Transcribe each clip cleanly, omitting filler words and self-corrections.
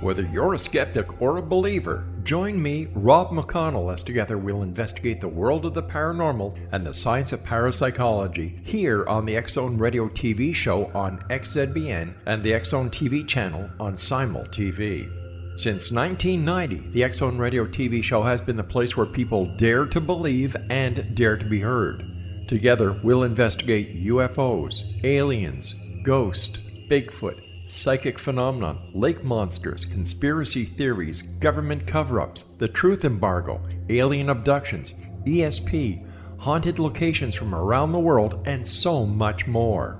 Whether you're a skeptic or a believer, join me, Rob McConnell, as together we'll investigate the world of the paranormal and the science of parapsychology here on the X-Zone Radio TV show on XZBN and the X-Zone TV channel on Simul TV. Since 1990, the X-Zone Radio TV show has been the place where people dare to believe and dare to be heard. Together, we'll investigate UFOs, aliens, ghosts, Bigfoot, psychic phenomenon, lake monsters, conspiracy theories, government cover-ups, the truth embargo, alien abductions, ESP, haunted locations from around the world, and so much more.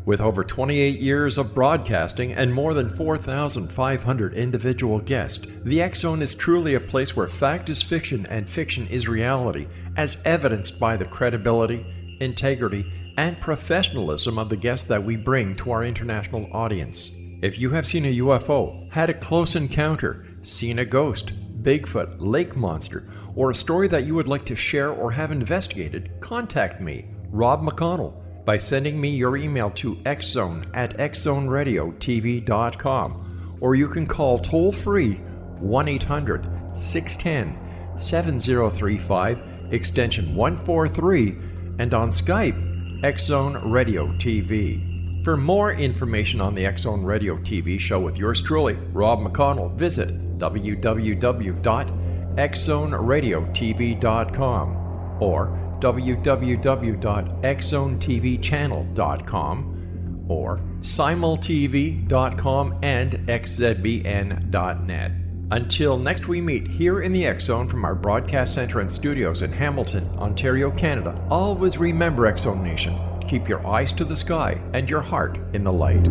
With over 28 years of broadcasting and more than 4,500 individual guests, the X-Zone is truly a place where fact is fiction and fiction is reality, as evidenced by the credibility, integrity, and professionalism of the guests that we bring to our international audience. If you have seen a UFO, had a close encounter, seen a ghost, Bigfoot, lake monster, or a story that you would like to share or have investigated, contact me, Rob McConnell, by sending me your email to xzone@xzoneradiotv.com, or you can call toll-free 1-800-610-7035, extension 143, and on Skype, X-Zone Radio TV. For more information on the X-Zone Radio TV show with yours truly, Rob McConnell, visit www.xzoneradiotv.com or www.xzonetvchannel.com or simultv.com and xzbn.net. Until next we meet here in the X-Zone from our broadcast center and studios in Hamilton, Ontario, Canada, always remember, X-Zone Nation, keep your eyes to the sky and your heart in the light.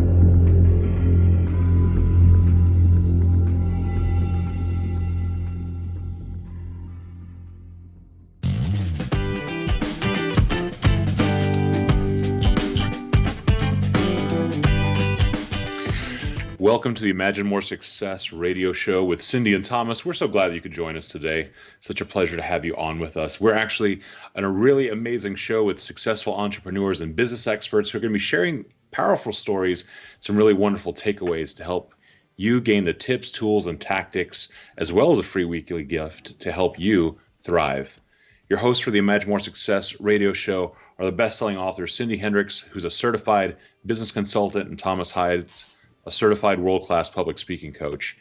Welcome to the Imagine More Success radio show with Cindy and Thomas. We're so glad that you could join us today. Such a pleasure to have you on with us. We're actually on a really amazing show with successful entrepreneurs and business experts who are going to be sharing powerful stories, some really wonderful takeaways to help you gain the tips, tools, and tactics, as well as a free weekly gift to help you thrive. Your hosts for the Imagine More Success radio show are the best-selling author Cindy Hendricks, who's a certified business consultant, and Thomas Hydes, a certified world-class public speaking coach.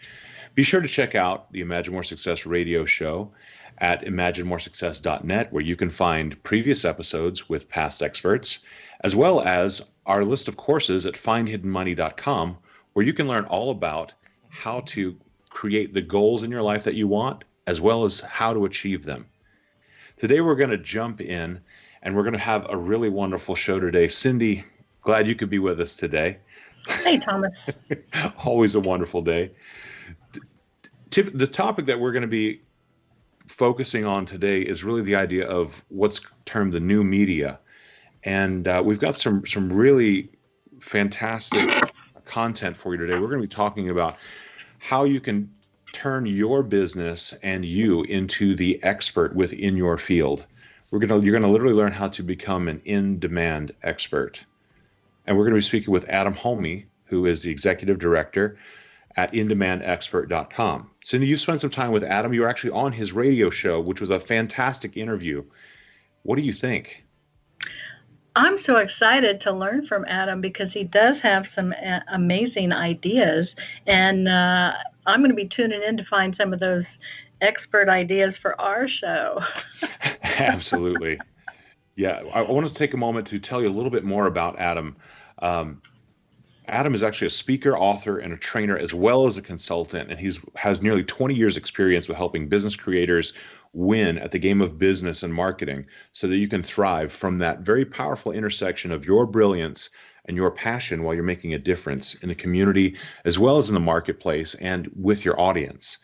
Be sure to check out the Imagine More Success radio show at imaginemoresuccess.net, where you can find previous episodes with past experts, as well as our list of courses at findhiddenmoney.com, where you can learn all about how to create the goals in your life that you want, as well as how to achieve them. Today, we're going to jump in, and we're going to have a really wonderful show today. Cindy, glad you could be with us today. Hey, Thomas. Always a wonderful day. The topic that we're going to be focusing on today is really the idea of what's termed the new media. And we've got some really fantastic content for you today. We're going to be talking about how you can turn your business and you into the expert within your field. You're going to literally learn how to become an in-demand expert. And we're going to be speaking with Adam Hommey, who is the executive director at indemandexpert.com. Cindy, you spent some time with Adam. You were actually on his radio show, which was a fantastic interview. What do you think? I'm so excited to learn from Adam because he does have some amazing ideas. And I'm going to be tuning in to find some of those expert ideas for our show. Absolutely. Yeah, I want to take a moment to tell you a little bit more about Adam. Adam is actually a speaker, author, and a trainer, as well as a consultant, and has nearly 20 years experience with helping business creators win at the game of business and marketing so that you can thrive from that very powerful intersection of your brilliance and your passion while you're making a difference in the community, as well as in the marketplace and with your audience.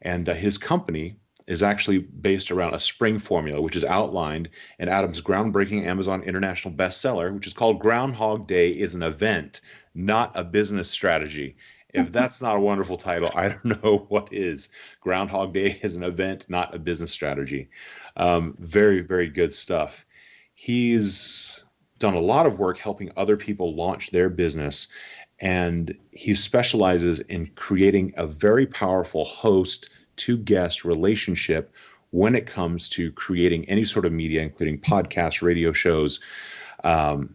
And his company is actually based around a spring formula, which is outlined in Adam's groundbreaking Amazon international bestseller, which is called Groundhog Day is an Event, Not a Business Strategy. If that's not a wonderful title, I don't know what is. Groundhog Day is an event, not a business strategy. Very, very good stuff. He's done a lot of work helping other people launch their business and he specializes in creating a very powerful host to guest relationship when it comes to creating any sort of media, including podcasts, radio shows, um,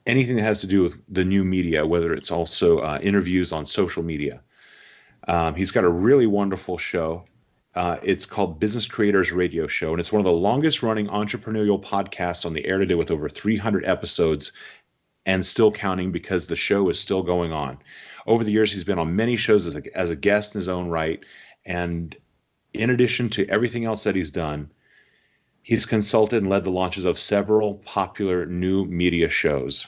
anything that has to do with the new media, whether it's also interviews on social media. He's got a really wonderful show. It's called Business Creators Radio Show, and it's one of the longest running entrepreneurial podcasts on the air today with over 300 episodes and still counting because the show is still going on. Over the years, he's been on many shows as a guest in his own right. And in addition to everything else that he's done, he's consulted and led the launches of several popular new media shows.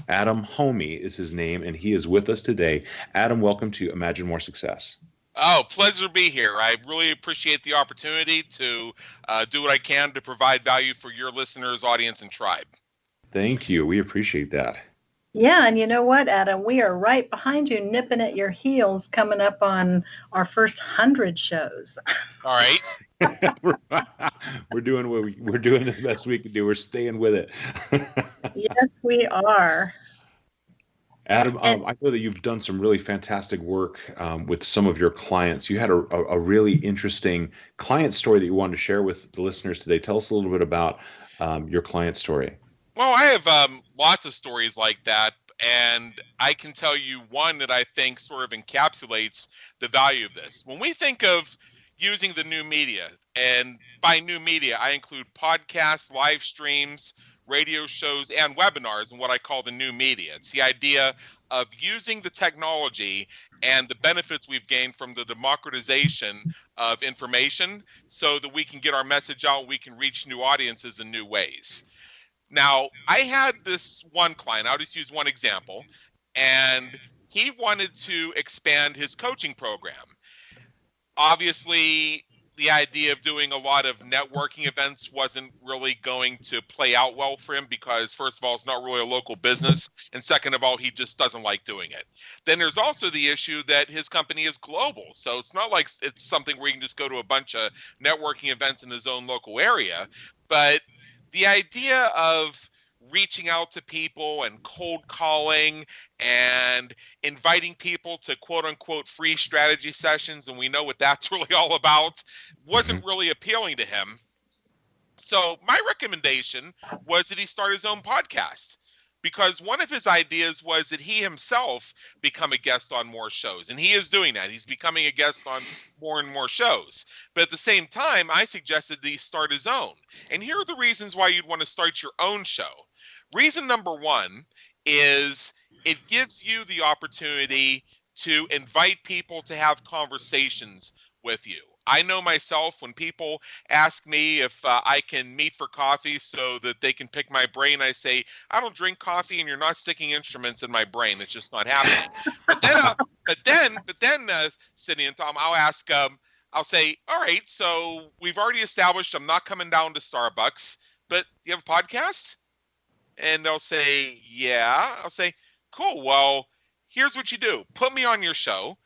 Adam Hommey is his name, and he is with us today. Adam, welcome to Imagine More Success. Oh, pleasure to be here. I really appreciate the opportunity to do what I can to provide value for your listeners, audience, and tribe. Thank you. We appreciate that. Yeah, and you know what, Adam? We are right behind you, nipping at your heels, coming up on our first 100 shows. All right. We're doing we're doing the best we can do. We're staying with it. Yes, we are. Adam, I know that you've done some really fantastic work with some of your clients. You had a really interesting client story that you wanted to share with the listeners today. Tell us a little bit about your client story. Well, I have lots of stories like that, and I can tell you one that I think sort of encapsulates the value of this. When we think of using the new media, and by new media, I include podcasts, live streams, radio shows, and webinars, and what I call the new media. It's the idea of using the technology and the benefits we've gained from the democratization of information so that we can get our message out, we can reach new audiences in new ways. Now, I had this one client, I'll just use one example, and he wanted to expand his coaching program. Obviously, the idea of doing a lot of networking events wasn't really going to play out well for him because, first of all, it's not really a local business, and second of all, he just doesn't like doing it. Then there's also the issue that his company is global, so it's not like it's something where you can just go to a bunch of networking events in his own local area, but the idea of reaching out to people and cold calling and inviting people to quote unquote free strategy sessions, and we know what that's really all about, wasn't really appealing to him. So my recommendation was that he start his own podcast, because one of his ideas was that he himself become a guest on more shows. And he is doing that. He's becoming a guest on more and more shows. But at the same time, I suggested that he start his own. And here are the reasons why you'd want to start your own show. Reason number one is it gives you the opportunity to invite people to have conversations with you. I know myself, when people ask me if I can meet for coffee so that they can pick my brain, I say, I don't drink coffee and you're not sticking instruments in my brain. It's just not happening. But then, Sydney and Tom, I'll ask, I'll say, all right, so we've already established I'm not coming down to Starbucks, but do you have a podcast? And they'll say, yeah. I'll say, cool. Well, here's what you do. Put me on your show,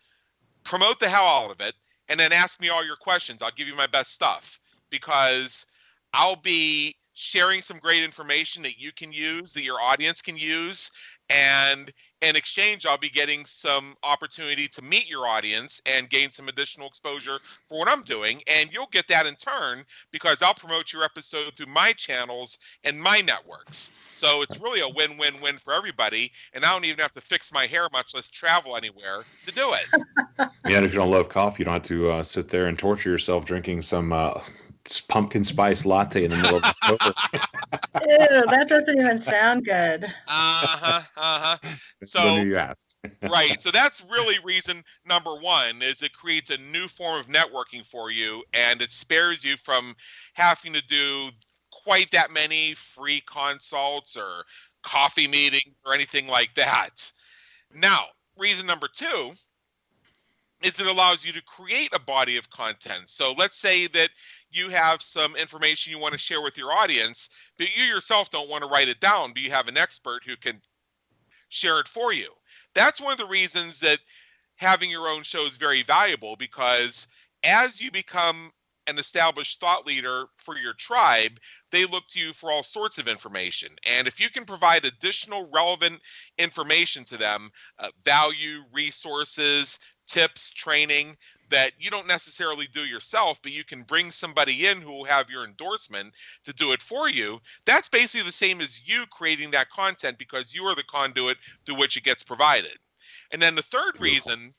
promote the hell out of it, and then ask me all your questions. I'll give you my best stuff, because I'll be sharing some great information that you can use, that your audience can use. And in exchange, I'll be getting some opportunity to meet your audience and gain some additional exposure for what I'm doing. And you'll get that in turn, because I'll promote your episode through my channels and my networks. So it's really a win-win-win for everybody. And I don't even have to fix my hair, much less travel anywhere to do it. Yeah, and if you don't love coffee, you don't have to sit there and torture yourself drinking some pumpkin spice latte in the middle of October. Ew, that doesn't even sound good. So you asked. Right. So that's really reason number one, is it creates a new form of networking for you, and it spares you from having to do quite that many free consults or coffee meetings or anything like that. Now, reason number two is it allows you to create a body of content. So let's say that you have some information you want to share with your audience, but you yourself don't want to write it down, but you have an expert who can share it for you. That's one of the reasons that having your own show is very valuable, because as you become an established thought leader for your tribe, they look to you for all sorts of information. And if you can provide additional relevant information to them, value, resources, tips, training that you don't necessarily do yourself, but you can bring somebody in who will have your endorsement to do it for you, that's basically the same as you creating that content because you are the conduit through which it gets provided. And then the third reason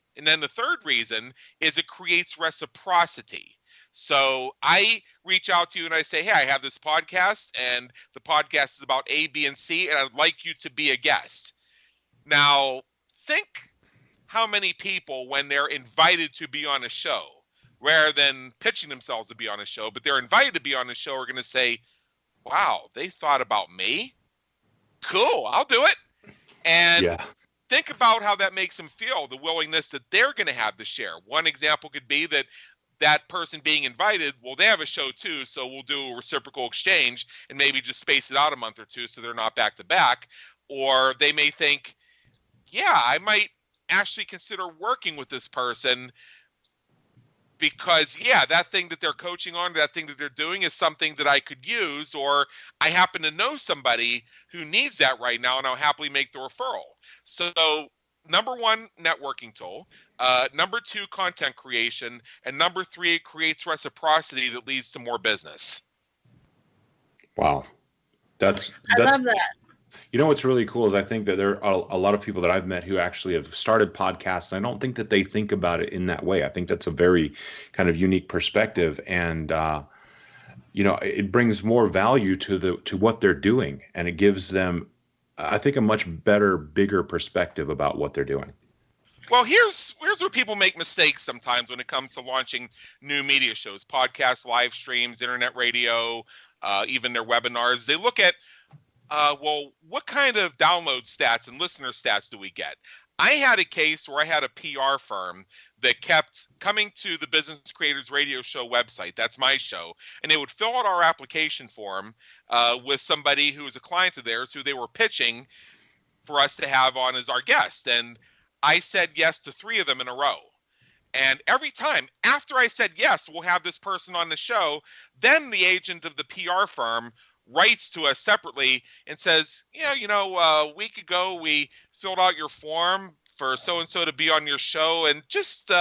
is it creates reciprocity. So I reach out to you and I say, hey, I have this podcast and the podcast is about A, B, and C, and I'd like you to be a guest. Now, think how many people, when they're invited to be on a show, rather than pitching themselves to be on a show, but they're invited to be on a show, are going to say, wow, they thought about me? Cool, I'll do it. And think about how that makes them feel, the willingness that they're going to have to share. One example could be that person being invited, well, they have a show too, so we'll do a reciprocal exchange and maybe just space it out a month or two so they're not back to back. Or they may think, yeah, I might actually consider working with this person because, yeah, that thing that they're coaching on, that thing that they're doing is something that I could use, or I happen to know somebody who needs that right now and I'll happily make the referral. So number one, networking tool. Number two, content creation. And number three, it creates reciprocity that leads to more business. Wow. I love that. You know, what's really cool is I think that there are a lot of people that I've met who actually have started podcasts, and I don't think that they think about it in that way. I think that's a very kind of unique perspective, and it brings more value to what they're doing, and it gives them, I think, a much better, bigger perspective about what they're doing. Well, here's where people make mistakes sometimes when it comes to launching new media shows, podcasts, live streams, internet radio, even their webinars. They look at, well, what kind of download stats and listener stats do we get? I had a case where I had a PR firm that kept coming to the Business Creators Radio Show website. That's my show. And they would fill out our application form with somebody who was a client of theirs who they were pitching for us to have on as our guest. And I said yes to 3 of them in a row. And every time after I said yes, we'll have this person on the show, then the agent of the PR firm writes to us separately and says, yeah, a week ago we filled out your form for so-and-so to be on your show, and just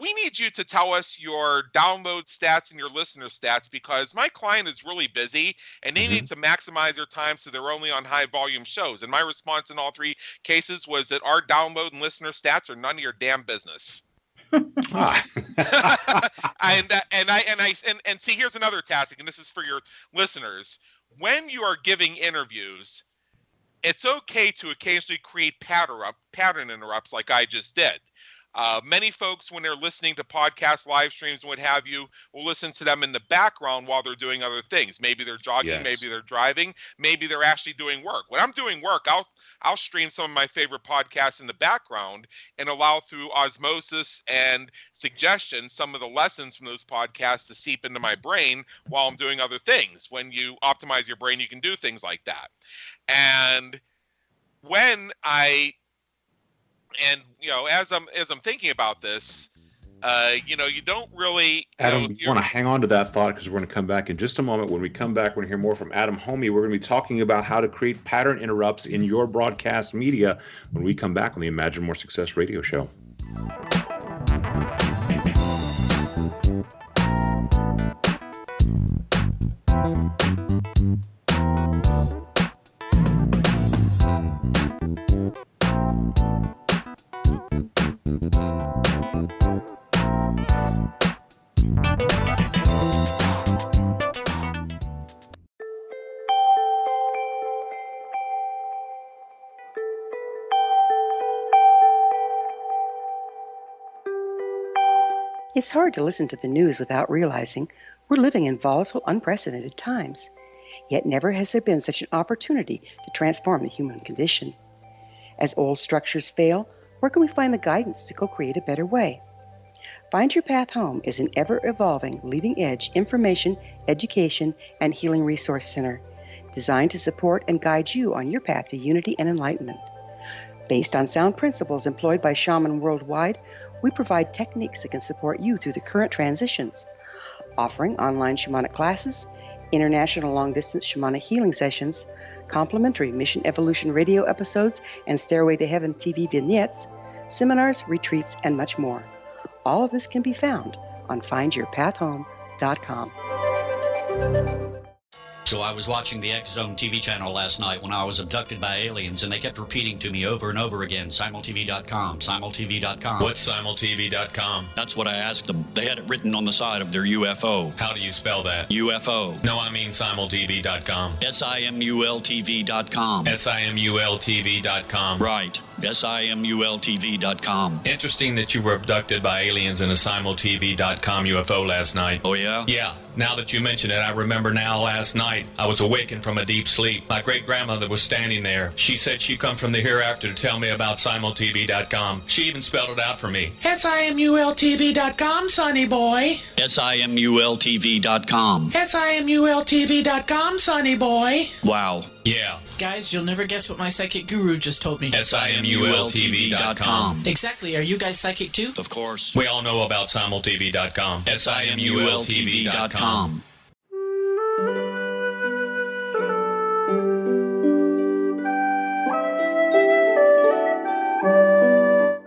we need you to tell us your download stats and your listener stats because my client is really busy and they need to maximize their time so they're only on high volume shows. And my response in all 3 cases was that our download and listener stats are none of your damn business. And see, here's another tactic, and this is for your listeners. When you are giving interviews, it's okay to occasionally create pattern interrupts like I just did. Many folks, when they're listening to podcasts, live streams, and what have you, will listen to them in the background while they're doing other things. Maybe they're jogging, maybe they're driving, maybe they're actually doing work. When I'm doing work, I'll stream some of my favorite podcasts in the background and allow through osmosis and suggestion some of the lessons from those podcasts to seep into my brain while I'm doing other things. When you optimize your brain, you can do things like that. And when as I'm thinking about this, you don't really. Adam, you want to hang on to that thought because we're going to come back in just a moment. When we come back, we're going to hear more from Adam Hommey. We're going to be talking about how to create pattern interrupts in your broadcast media when we come back on the Imagine More Success radio show. It's hard to listen to the news without realizing we're living in volatile, unprecedented times. Yet never has there been such an opportunity to transform the human condition. As old structures fail, where can we find the guidance to co-create a better way? Find Your Path Home is an ever-evolving, leading-edge information, education, and healing resource center designed to support and guide you on your path to unity and enlightenment. Based on sound principles employed by shamans worldwide, we provide techniques that can support you through the current transitions. offering online shamanic classes, international long-distance shamanic healing sessions, complimentary Mission Evolution radio episodes and Stairway to Heaven TV vignettes, seminars, retreats, and much more. All of this can be found on findyourpathhome.com. So I was watching the X Zone TV channel last night when I was abducted by aliens, and they kept repeating to me over and over again, simultv.com, simultv.com. What's simultv.com? That's what I asked them. They had it written on the side of their UFO. How do you spell that? UFO. No, I mean simultv.com. simultv.com. simultv.com. Right. simultv.com. Interesting that you were abducted by aliens in a simultv.com UFO last night. Oh, yeah? Yeah. Now that you mention it, I remember now last night I was awakened from a deep sleep. My great-grandmother was standing there. She said she'd come from the hereafter to tell me about simultv.com. She even spelled it out for me. simultv.com, sonny boy. simultv.com. simultv.com, sonny boy. Wow. Yeah. Guys, you'll never guess what my psychic guru just told me. simultv.com. Exactly. Are you guys psychic too? Of course. We all know about simultv.com. simultv.com.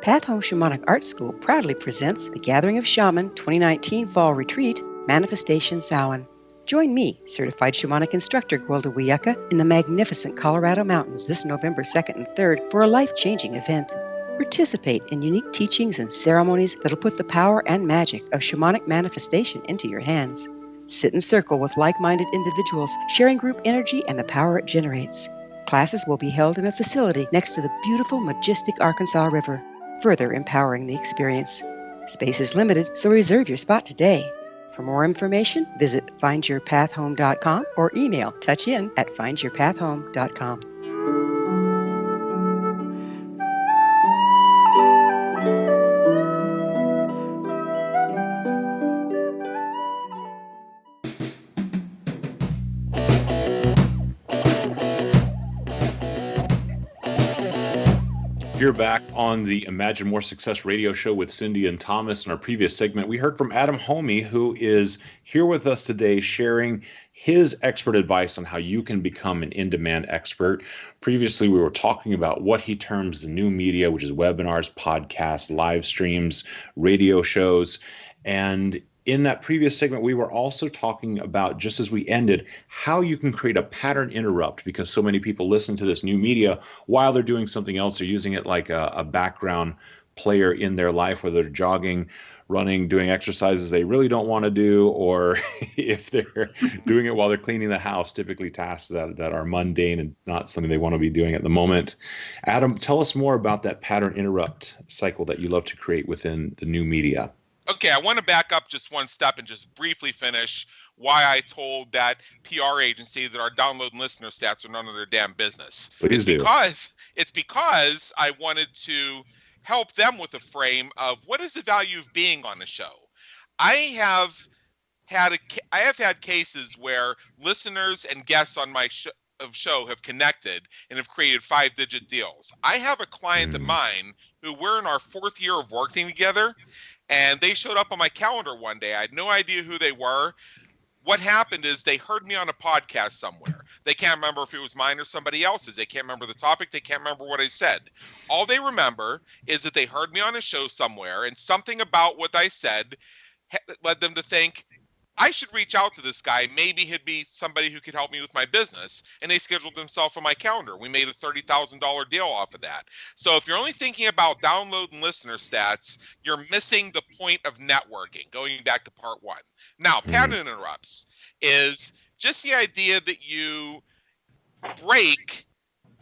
Path Home Shamanic Art School proudly presents the Gathering of Shaman 2019 Fall Retreat, Manifestation Samhain. Join me, certified shamanic instructor Gwilda Wiyaka, in the magnificent Colorado Mountains this November 2nd and 3rd for a life-changing event. Participate in unique teachings and ceremonies that'll put the power and magic of shamanic manifestation into your hands. Sit in circle with like-minded individuals, sharing group energy and the power it generates. Classes will be held in a facility next to the beautiful, majestic Arkansas River, further empowering the experience. Space is limited, so reserve your spot today. For more information, visit findyourpathhome.com or email touchin@findyourpathhome.com. You're back on the Imagine More Success radio show with Cindy and Thomas. In our previous segment, we heard from Adam Hommey, who is here with us today sharing his expert advice on how you can become an in-demand expert. Previously, we were talking about what he terms the new media, which is webinars, podcasts, live streams, radio shows. And in that previous segment, we were also talking about, just as we ended, how you can create a pattern interrupt, because so many people listen to this new media while they're doing something else. They're using it like a background player in their life, whether they're jogging, running, doing exercises they really don't want to do, or if they're doing it while they're cleaning the house, typically tasks that are mundane and not something they want to be doing at the moment. Adam, tell us more about that pattern interrupt cycle that you love to create within the new media. Okay, I want to back up just one step and just briefly finish why I told that PR agency that our download and listener stats are none of their damn business. Please do. It's because I wanted to help them with a frame of what is the value of being on the show. I have had cases where listeners and guests on my show have connected and have created 5-digit deals. I have a client of mine who we're in our 4th year of working together. And they showed up on my calendar one day. I had no idea who they were. What happened is they heard me on a podcast somewhere. They can't remember if it was mine or somebody else's. They can't remember the topic. They can't remember what I said. All they remember is that they heard me on a show somewhere, and something about what I said led them to think, I should reach out to this guy. Maybe he'd be somebody who could help me with my business. And they scheduled themselves on my calendar. We made a $30,000 deal off of that. So if you're only thinking about download and listener stats, you're missing the point of networking, going back to part 1. Now, pattern interrupts is just the idea that you break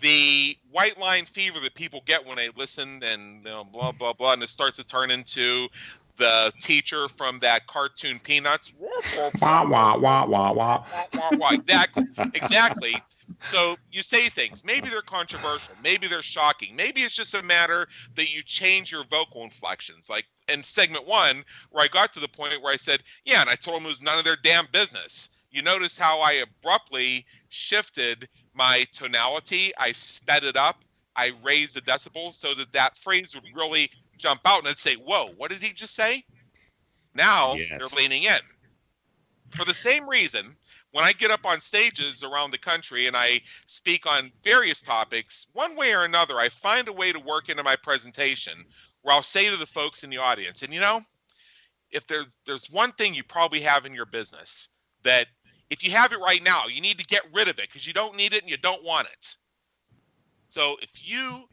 the white line fever that people get when they listen and blah, blah, blah. And it starts to turn into the teacher from that cartoon Peanuts. Wah, wah, wah, wah, wah. Exactly. So you say things. Maybe they're controversial. Maybe they're shocking. Maybe it's just a matter that you change your vocal inflections. Like in segment 1, where I got to the point where I said, yeah, and I told them it was none of their damn business. You notice how I abruptly shifted my tonality. I sped it up. I raised the decibels so that phrase would really jump out and I'd say, whoa, what did he just say? Now They're leaning in. For the same reason, when I get up on stages around the country and I speak on various topics, one way or another, I find a way to work into my presentation where I'll say to the folks in the audience, and if there's one thing you probably have in your business that if you have it right now, you need to get rid of it because you don't need it and you don't want it. So if you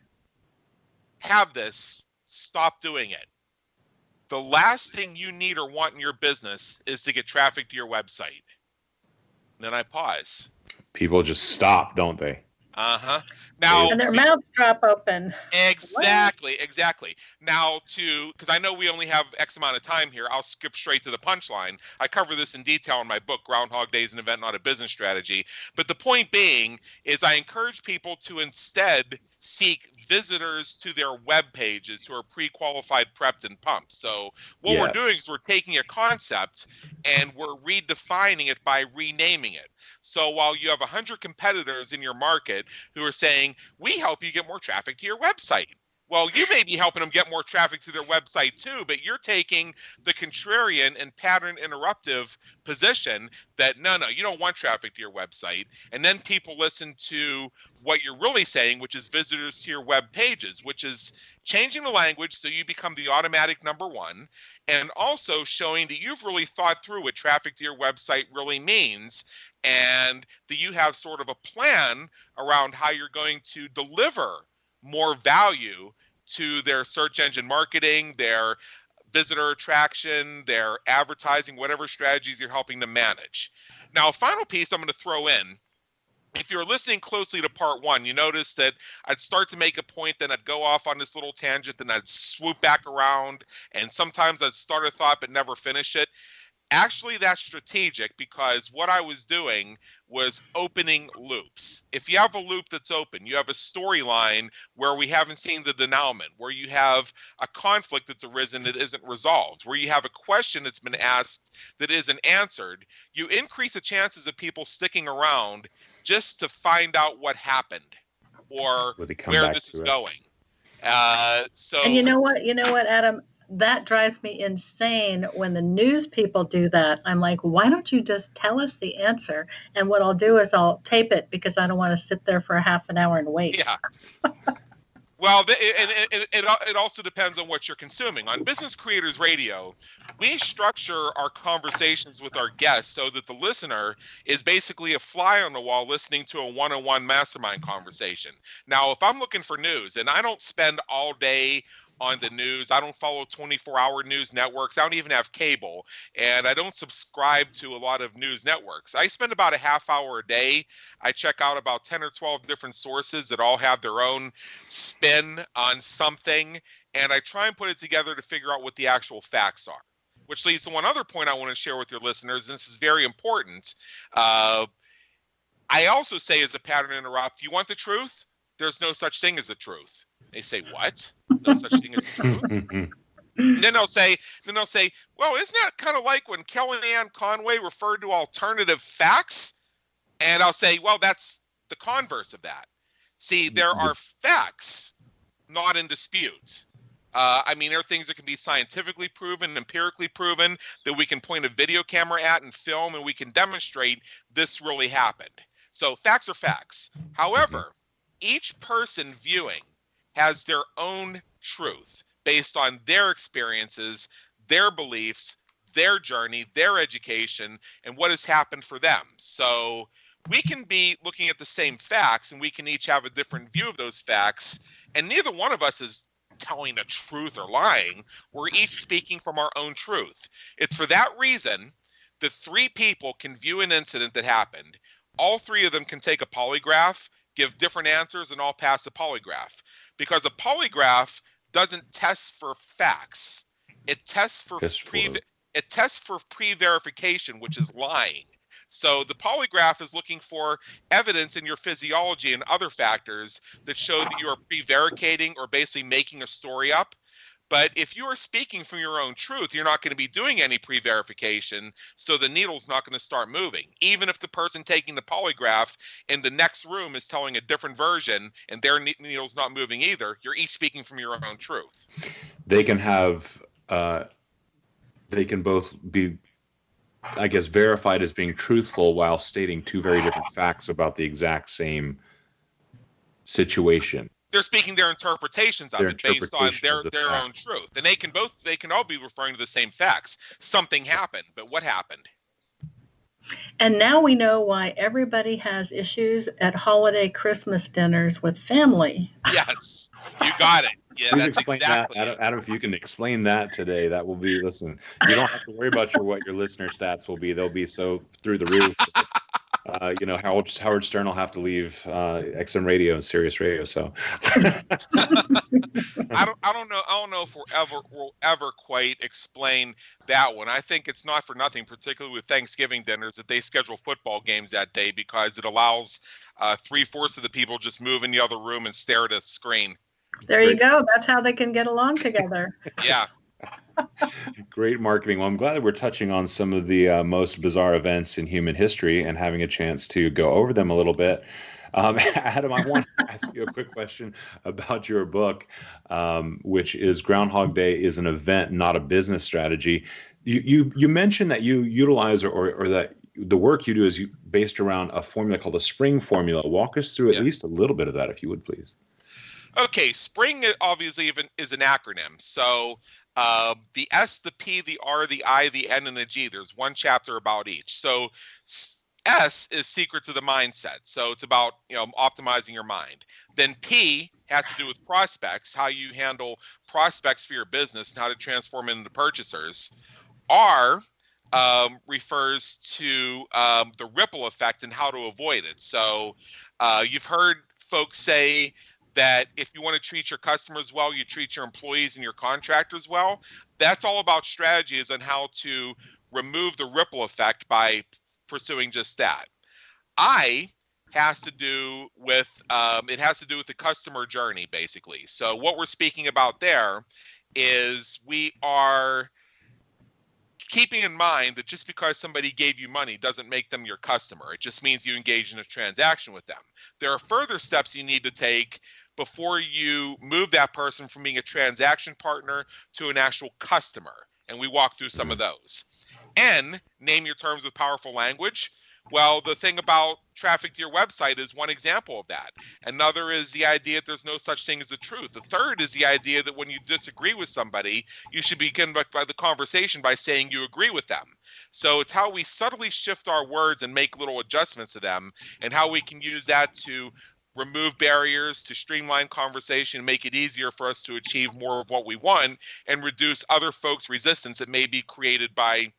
have this, stop doing it. The last thing you need or want in your business is to get traffic to your website. And then I pause. People just stop, don't they? Now, and their mouths drop open. Exactly. Now, because I know we only have X amount of time here, I'll skip straight to the punchline. I cover this in detail in my book, Groundhog Day is an Event, Not a Business Strategy. But the point being is I encourage people to instead seek visitors to their web pages who are pre-qualified, prepped, and pumped. So what we're doing is we're taking a concept and we're redefining it by renaming it. So while you have 100 competitors in your market who are saying, we help you get more traffic to your website. Well, you may be helping them get more traffic to their website too, but you're taking the contrarian and pattern interruptive position that, no, you don't want traffic to your website. And then people listen to what you're really saying, which is visitors to your web pages, which is changing the language so you become the automatic number one, and also showing that you've really thought through what traffic to your website really means, and that you have sort of a plan around how you're going to deliver more value to their search engine marketing, their visitor attraction, their advertising, whatever strategies you're helping them manage. Now, a final piece I'm going to throw in. If you're listening closely to part one, you notice that I'd start to make a point, then I'd go off on this little tangent, then I'd swoop back around, and sometimes I'd start a thought but never finish it. Actually, that's strategic because what I was doing was opening loops. If you have a loop that's open, you have a storyline where we haven't seen the denouement, where you have a conflict that's arisen that isn't resolved, where you have a question that's been asked that isn't answered, you increase the chances of people sticking around just to find out what happened or where this is going. And you know what, Adam? That drives me insane when the news people do that. I'm like, why don't you just tell us the answer? And what I'll do is I'll tape it because I don't want to sit there for a half an hour and wait. Yeah. Well, it also depends on what you're consuming. On Business Creators Radio, we structure our conversations with our guests so that the listener is basically a fly on the wall listening to a one-on-one mastermind conversation. Now, if I'm looking for news, and I don't spend all day on the news. I don't follow 24-hour news networks. I don't even have cable, and I don't subscribe to a lot of news networks. I spend about a half hour a day. I check out about 10 or 12 different sources that all have their own spin on something, and I try and put it together to figure out what the actual facts are, which leads to one other point I want to share with your listeners, and this is very important. I also say as a pattern interrupt, you want the truth? There's no such thing as the truth. They say, what? No such thing as the truth? And then they'll say, well, isn't that kind of like when Kellyanne Conway referred to alternative facts? And I'll say, well, that's the converse of that. See, there are facts not in dispute. There are things that can be scientifically proven, empirically proven, that we can point a video camera at and film, and we can demonstrate this really happened. So facts are facts. However, each person viewing has their own truth based on their experiences, their beliefs, their journey, their education, and what has happened for them. So we can be looking at the same facts, and we can each have a different view of those facts, and neither one of us is telling the truth or lying. We're each speaking from our own truth. It's for that reason that three people can view an incident that happened. All three of them can take a polygraph, give different answers, and all pass a polygraph. Because a polygraph doesn't test for facts. It tests for pre-verification, which is lying. So the polygraph is looking for evidence in your physiology and other factors that show that you are prevaricating or basically making a story up. But if you are speaking from your own truth, you're not going to be doing any pre-verification, so the needle's not going to start moving. Even if the person taking the polygraph in the next room is telling a different version and their needle's not moving either, you're each speaking from your own truth. They can have, they can both be I guess, verified as being truthful while stating two very different facts about the exact same situation. They're speaking their interpretations of it based on their own truth. And they can all be referring to the same facts. Something happened, but what happened? And now we know why everybody has issues at holiday Christmas dinners with family. Yes, you got it. Yeah, Please that's explain exactly that. Adam, if you can explain that today, that will be, listen, you don't have to worry about what your listener stats will be. They'll be so through the roof. Howard Stern will have to leave XM Radio and Sirius Radio. So I don't know if we'll ever quite explain that one. I think it's not for nothing, particularly with Thanksgiving dinners, that they schedule football games that day, because it allows 3/4 of the people just move in the other room and stare at a screen. There you go. That's how they can get along together. Yeah. Great marketing. Well, I'm glad that we're touching on some of the most bizarre events in human history and having a chance to go over them a little bit. Adam, I want to ask you a quick question about your book, which is Groundhog Day is an event, not a business strategy. You mentioned that you utilize or that the work you do is based around a formula called the Spring Formula. Walk us through at least a little bit of that, if you would, please. Okay, SPRING obviously even is an acronym. So the S, the P, the R, the I, the N, and the G. There's one chapter about each. So S is secrets of the mindset. So it's about optimizing your mind. Then P has to do with prospects, how you handle prospects for your business and how to transform it into purchasers. R refers to the ripple effect and how to avoid it. So you've heard folks say that if you want to treat your customers well, you treat your employees and your contractors well. That's all about strategies on how to remove the ripple effect by pursuing just that. I has to do with the customer journey, basically. So what we're speaking about there is we are keeping in mind that just because somebody gave you money doesn't make them your customer. It just means you engage in a transaction with them. There are further steps you need to take before you move that person from being a transaction partner to an actual customer. And we walk through some of those. N, name your terms with powerful language. Well, the thing about traffic to your website is one example of that. Another is the idea that there's no such thing as the truth. The third is the idea that when you disagree with somebody, you should begin by the conversation by saying you agree with them. So it's how we subtly shift our words and make little adjustments to them, and how we can use that to remove barriers, to streamline conversation, make it easier for us to achieve more of what we want, and reduce other folks' resistance that may be created by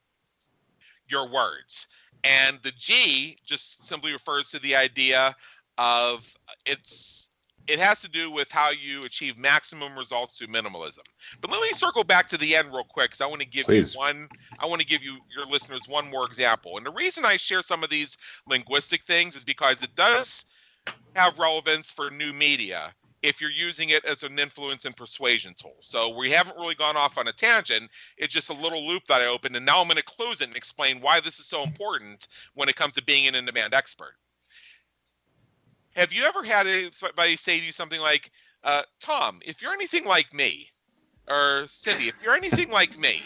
your words. And the G just simply refers to the idea of it has to do with how you achieve maximum results through minimalism. But let me circle back to the end real quick, because I want to give your listeners one more example. And the reason I share some of these linguistic things is because it does have relevance for new media if you're using it as an influence and persuasion tool. So we haven't really gone off on a tangent. It's just a little loop that I opened, and now I'm going to close it and explain why this is so important when it comes to being an in-demand expert. Have you ever had somebody say to you something like, Tom, if you're anything like me, or Cindy, if you're anything like me?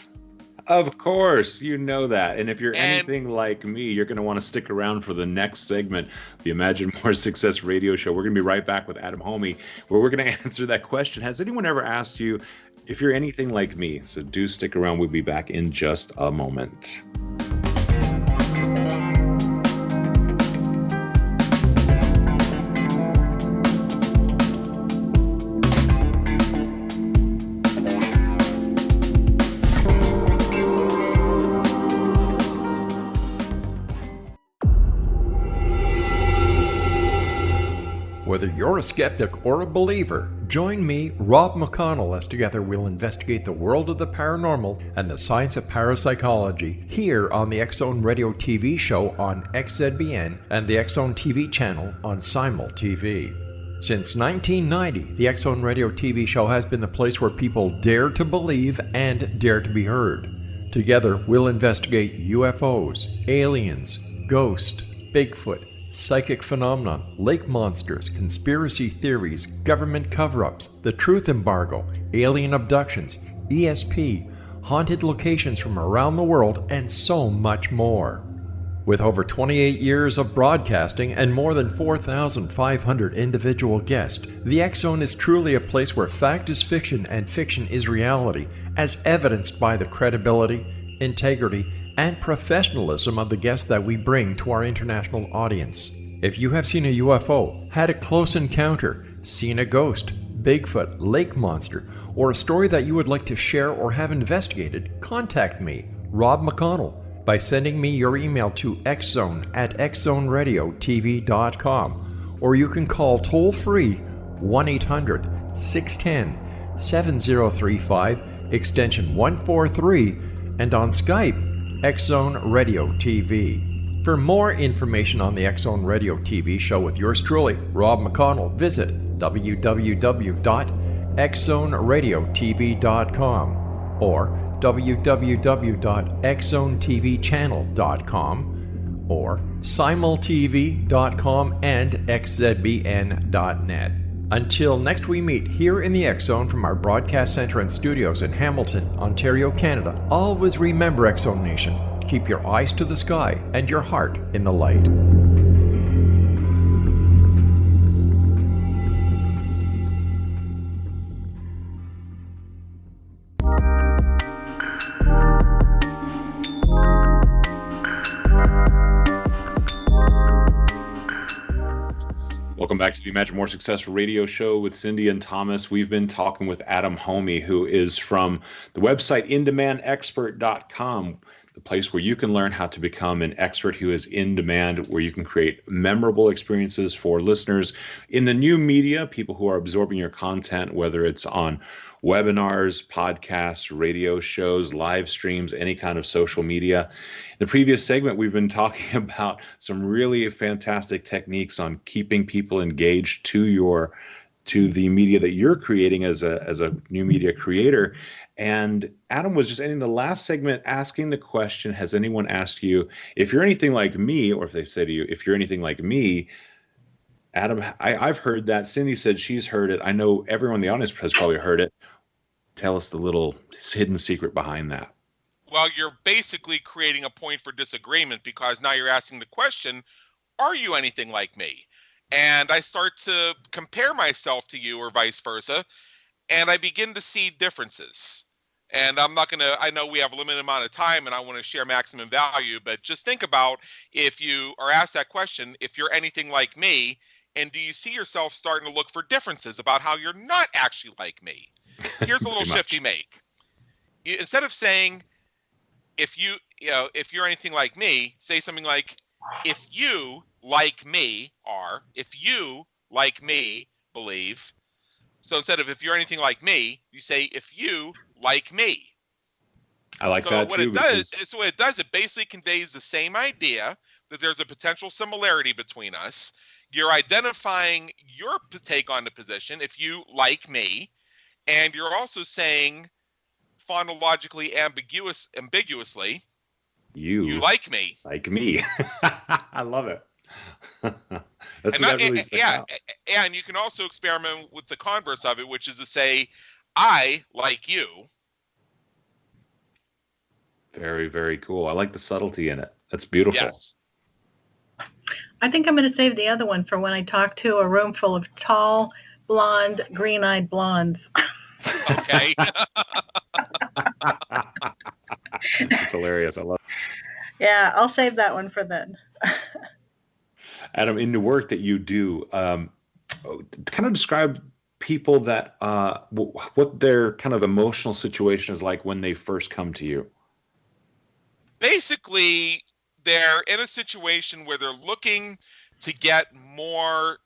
Of course, you know that. And if you're anything like me, you're going to want to stick around for the next segment, the Imagine More Success radio show. We're going to be right back with Adam Hommey, where we're going to answer that question. Has anyone ever asked you if you're anything like me? So do stick around. We'll be back in just a moment. Whether you're a skeptic or a believer, join me, Rob McConnell, as together we'll investigate the world of the paranormal and the science of parapsychology here on the X-Zone Radio TV show on XZBN and the X-Zone TV channel on Simul TV. Since 1990, the X-Zone Radio TV show has been the place where people dare to believe and dare to be heard. Together, we'll investigate UFOs, aliens, ghosts, Bigfoot, psychic phenomena, lake monsters, conspiracy theories, government cover-ups, the truth embargo, alien abductions, ESP, haunted locations from around the world, and so much more. With over 28 years of broadcasting and more than 4,500 individual guests, the X Zone is truly a place where fact is fiction and fiction is reality, as evidenced by the credibility, integrity, and professionalism of the guests that we bring to our international audience. If you have seen a UFO, had a close encounter, seen a ghost, Bigfoot, lake monster, or a story that you would like to share or have investigated, contact me, Rob McConnell, by sending me your email to xzone@xzoneradiotv.com, or you can call toll-free 1-800-610-7035, extension 143, and on Skype, X Zone Radio TV. For more information on the X Zone Radio TV show with yours truly, Rob McConnell, visit www.xzoneradiotv.com or www.xzonetvchannel.com or simultv.com and xzbn.net. Until next we meet here in the X Zone from our broadcast center and studios in Hamilton, Ontario, Canada, always remember, X Zone Nation, keep your eyes to the sky and your heart in the light. Welcome back to the Imagine More Success radio show with Cindy and Thomas. We've been talking with Adam Hommey, who is from the website indemandexpert.com, the place where you can learn how to become an expert who is in demand, where you can create memorable experiences for listeners in the new media, people who are absorbing your content, whether it's on webinars, podcasts, radio shows, live streams, any kind of social media. In the previous segment, we've been talking about some really fantastic techniques on keeping people engaged to the media that you're creating as a new media creator. And Adam was just ending the last segment asking the question, has anyone asked you, if you're anything like me, or if they say to you, if you're anything like me? Adam, I've heard that. Cindy said she's heard it. I know everyone in the audience has probably heard it. Tell us the little hidden secret behind that. Well, you're basically creating a point for disagreement, because now you're asking the question, are you anything like me? And I start to compare myself to you or vice versa, and I begin to see differences. And I know we have a limited amount of time and I want to share maximum value, but just think about, if you are asked that question, if you're anything like me, and do you see yourself starting to look for differences about how you're not actually like me? Here's a little shift you make. Instead of saying, if you're anything like me, say something like, if you like me are, if you like me believe. So instead of if you're anything like me, you say if you like me. I like that too. So what it does, it basically conveys the same idea, that there's a potential similarity between us. You're identifying your take on the position, if you like me, and you're also saying phonologically ambiguously, you like me. Like me. I love it. That's and you can also experiment with the converse of it, which is to say, I like you. Very, very cool. I like the subtlety in it. That's beautiful. Yes. I think I'm going to save the other one for when I talk to a room full of tall, blonde, green-eyed blondes. Okay. That's hilarious. I love it. Yeah, I'll save that one for then. Adam, in the work that you do, kind of describe people that what their kind of emotional situation is like when they first come to you. Basically, they're in a situation where they're looking to get more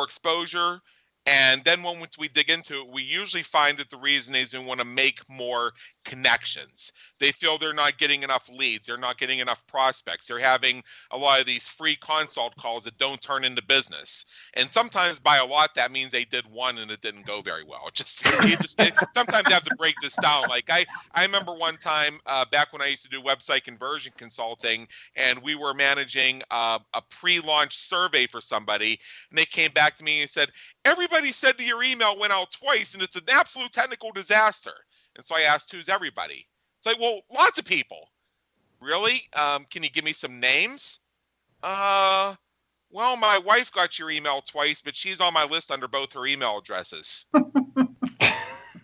exposure. And then once we dig into it, we usually find that the reason is they want to make more connections. They feel they're not getting enough leads. They're not getting enough prospects. They're having a lot of these free consult calls that don't turn into business. And sometimes by a lot, that means they did one and it didn't go very well. Sometimes you have to break this down. Like I remember one time back when I used to do website conversion consulting, and we were managing a pre-launch survey for somebody, and they came back to me and said, everybody said that your email went out twice and it's an absolute technical disaster. And so I asked, who's everybody? It's like, well, lots of people. Really? Can you give me some names? Well, my wife got your email twice, but she's on my list under both her email addresses.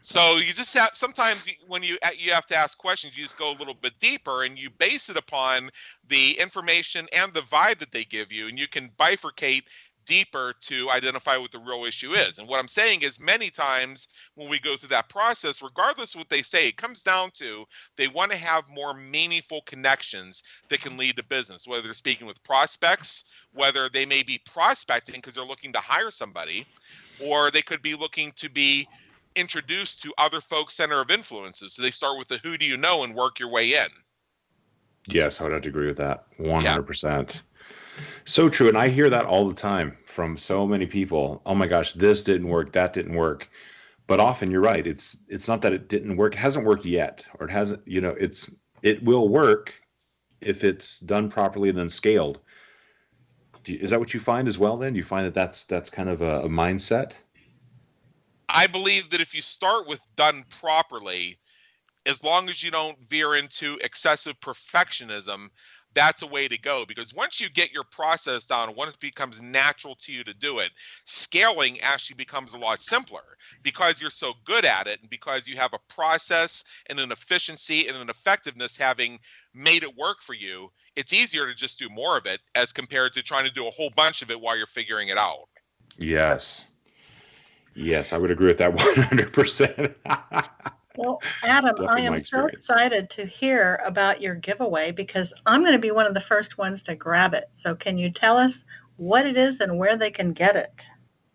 So you just have, sometimes when you have to ask questions, you just go a little bit deeper and you base it upon the information and the vibe that they give you, and you can bifurcate deeper to identify what the real issue is. And what I'm saying is, many times when we go through that process, regardless of what they say, it comes down to they want to have more meaningful connections that can lead to business, whether they're speaking with prospects, whether they may be prospecting because they're looking to hire somebody, or they could be looking to be introduced to other folks' center of influences. So they start with the who do you know and work your way in. Yes, I would have to agree with that 100%. So true. And I hear that all the time from so many people. Oh my gosh, this didn't work, that didn't work. But often you're right. It's not that it didn't work. It hasn't worked yet, or it hasn't, it will work if it's done properly and then scaled. Is that what you find as well then? Do you find that that's kind of a mindset? I believe that if you start with done properly, as long as you don't veer into excessive perfectionism, that's a way to go. Because once you get your process down, once it becomes natural to you to do it, scaling actually becomes a lot simpler because you're so good at it, and because you have a process and an efficiency and an effectiveness having made it work for you. It's easier to just do more of it as compared to trying to do a whole bunch of it while you're figuring it out. Yes, I would agree with that 100%. Well, Adam, I am so excited to hear about your giveaway because I'm going to be one of the first ones to grab it. So can you tell us what it is and where they can get it?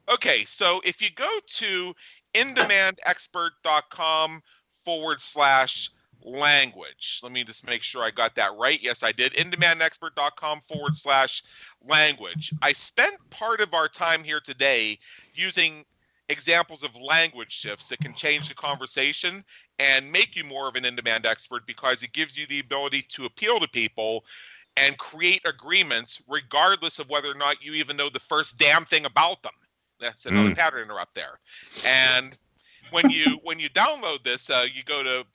Okay, so if you go to indemandexpert.com/language. Let me just make sure I got that right. Yes, I did. indemandexpert.com/language. I spent part of our time here today using examples of language shifts that can change the conversation and make you more of an in-demand expert, because it gives you the ability to appeal to people and create agreements regardless of whether or not you even know the first damn thing about them. That's another pattern interrupt there. And when you download this, you go to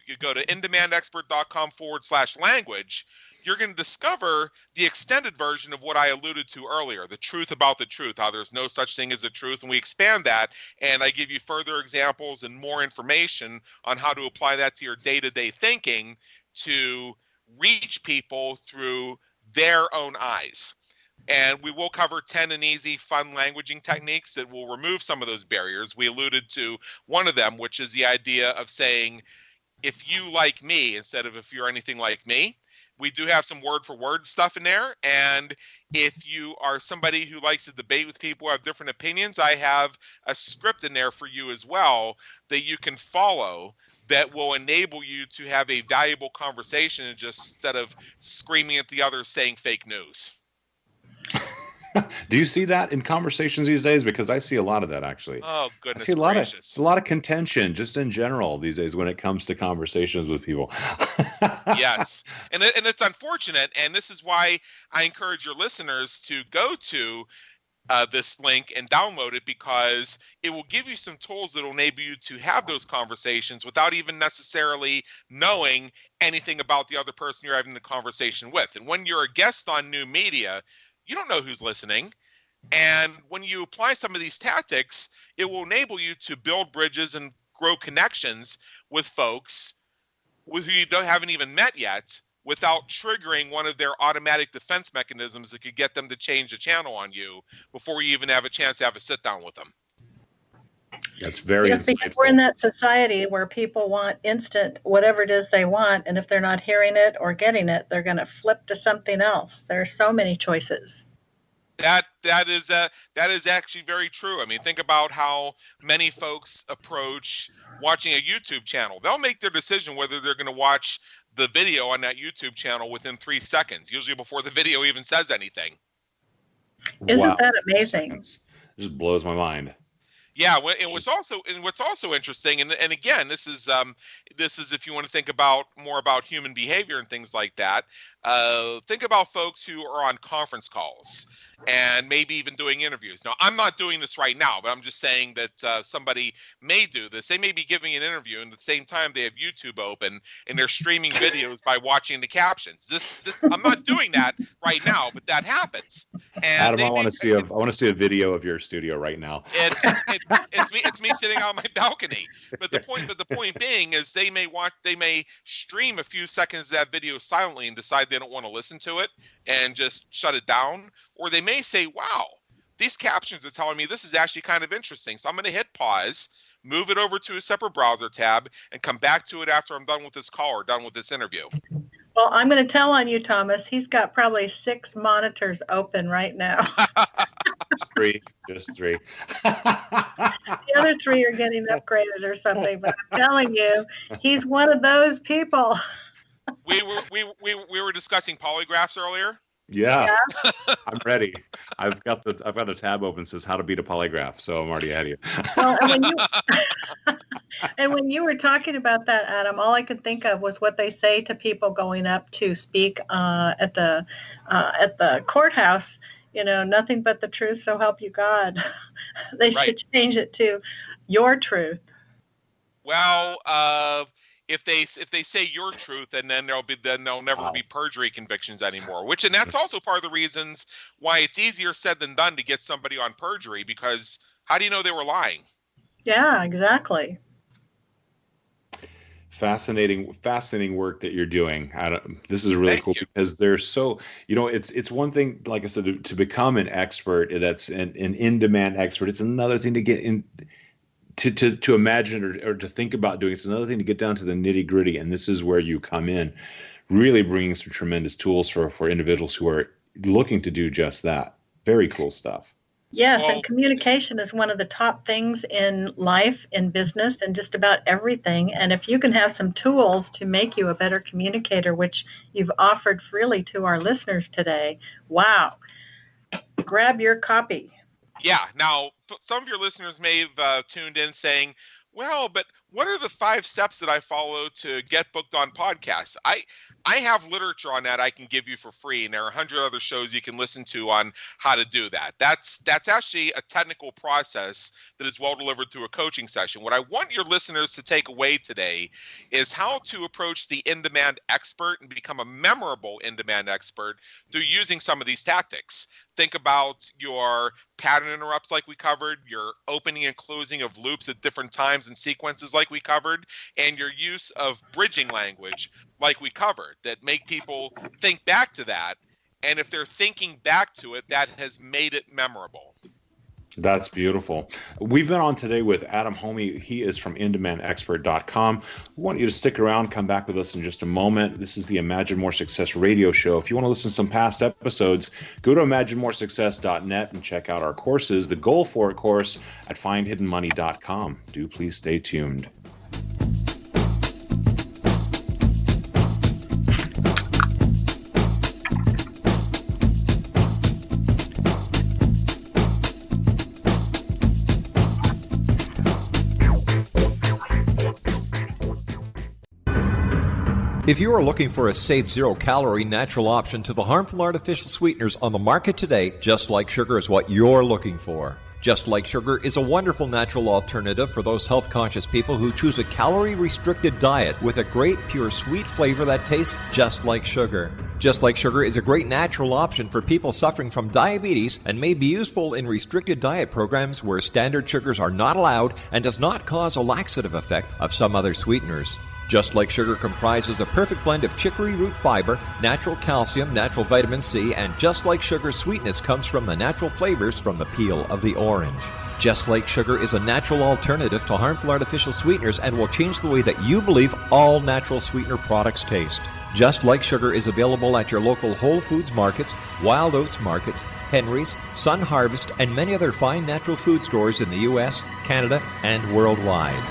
indemandexpert.com/language. You're going to discover the extended version of what I alluded to earlier, the truth about the truth, how there's no such thing as a truth. And we expand that, and I give you further examples and more information on how to apply that to your day-to-day thinking to reach people through their own eyes. And we will cover 10 and easy, fun languaging techniques that will remove some of those barriers. We alluded to one of them, which is the idea of saying, if you like me, instead of if you're anything like me. We do have some word-for-word stuff in there. And if you are somebody who likes to debate with people who have different opinions, I have a script in there for you as well that you can follow that will enable you to have a valuable conversation instead of screaming at the others saying fake news. Do you see that in conversations these days? Because I see a lot of that, actually. Oh, goodness I see gracious. a lot of contention just in general these days when it comes to conversations with people. Yes. And it's unfortunate. And this is why I encourage your listeners to go to this link and download it, because it will give you some tools that will enable you to have those conversations without even necessarily knowing anything about the other person you're having the conversation with. And when you're a guest on new media, you don't know who's listening. And when you apply some of these tactics, it will enable you to build bridges and grow connections with folks with who you haven't even met yet, without triggering one of their automatic defense mechanisms that could get them to change the channel on you before you even have a chance to have a sit down with them. That's very insightful. Because we're in that society where people want instant whatever it is they want, and if they're not hearing it or getting it, they're going to flip to something else. There are so many choices. That is actually very true. I mean, think about how many folks approach watching a YouTube channel. They'll make their decision whether they're going to watch the video on that YouTube channel within 3 seconds, usually before the video even says anything. Isn't that amazing? It just blows my mind. Yeah, and what's also interesting, and again, this is if you want to think about more about human behavior and things like that. Think about folks who are on conference calls and maybe even doing interviews. Now, I'm not doing this right now, but I'm just saying that somebody may do this. They may be giving an interview, and at the same time, they have YouTube open and they're streaming videos by watching the captions. This I'm not doing that right now, but that happens. And Adam, I want to see a video of your studio right now. It's me sitting on my balcony. But the point being is they may stream a few seconds of that video silently and decide they don't want to listen to it and just shut it down, or they may say, wow, these captions are telling me this is actually kind of interesting, so I'm going to hit pause, move it over to a separate browser tab, and come back to it after I'm done with this call or done with this interview. Well, I'm going to tell on you, Thomas. He's got probably 6 monitors open right now. Just three. The other 3 are getting upgraded or something, but I'm telling you, he's one of those people. We were discussing polygraphs earlier. Yeah. I'm ready. I've got a tab open that says how to beat a polygraph, so I'm already ahead of you. Well, and when you were talking about that, Adam, all I could think of was what they say to people going up to speak at the courthouse. Nothing but the truth, so help you God. They should change it to your truth. Well, if they say your truth, and then there'll never be perjury convictions anymore. And that's also part of the reasons why it's easier said than done to get somebody on perjury, because how do you know they were lying? Yeah, exactly. Fascinating work that you're doing. This is really cool because there's so, it's one thing, like I said, to become an expert. That's an in-demand expert. It's another thing to get in. To imagine or to think about doing. It's another thing to get down to the nitty gritty, and this is where you come in, really bringing some tremendous tools for individuals who are looking to do just that. Very cool stuff. Yes, and communication is one of the top things in life, in business, and just about everything. And if you can have some tools to make you a better communicator, which you've offered freely to our listeners today, wow, grab your copy. Yeah. Now, some of your listeners may have tuned in saying, well, but what are the 5 steps that I follow to get booked on podcasts? I have literature on that I can give you for free, and there are 100 other shows you can listen to on how to do that. That's actually a technical process that is well delivered through a coaching session. What I want your listeners to take away today is how to approach the in-demand expert and become a memorable in-demand expert through using some of these tactics. Think about your pattern interrupts like we covered, your opening and closing of loops at different times and sequences like we covered, and your use of bridging language like we covered that make people think back to that. And if they're thinking back to it, that has made it memorable. That's beautiful. We've been on today with Adam Hommey. He is from InDemandExpert.com. We want you to stick around, come back with us in just a moment. This is the Imagine More Success radio show. If you want to listen to some past episodes, go to ImagineMoreSuccess.net and check out our courses. The Goal For It course at FindHiddenMoney.com. Do please stay tuned. If you are looking for a safe, zero-calorie natural option to the harmful artificial sweeteners on the market today, Just Like Sugar is what you're looking for. Just Like Sugar is a wonderful natural alternative for those health-conscious people who choose a calorie-restricted diet with a great, pure, sweet flavor that tastes just like sugar. Just Like Sugar is a great natural option for people suffering from diabetes and may be useful in restricted diet programs where standard sugars are not allowed and does not cause a laxative effect of some other sweeteners. Just Like Sugar comprises a perfect blend of chicory root fiber, natural calcium, natural vitamin C, and Just Like Sugar's sweetness comes from the natural flavors from the peel of the orange. Just Like Sugar is a natural alternative to harmful artificial sweeteners and will change the way that you believe all natural sweetener products taste. Just Like Sugar is available at your local Whole Foods markets, Wild Oats markets, Henry's, Sun Harvest, and many other fine natural food stores in the U.S., Canada, and worldwide.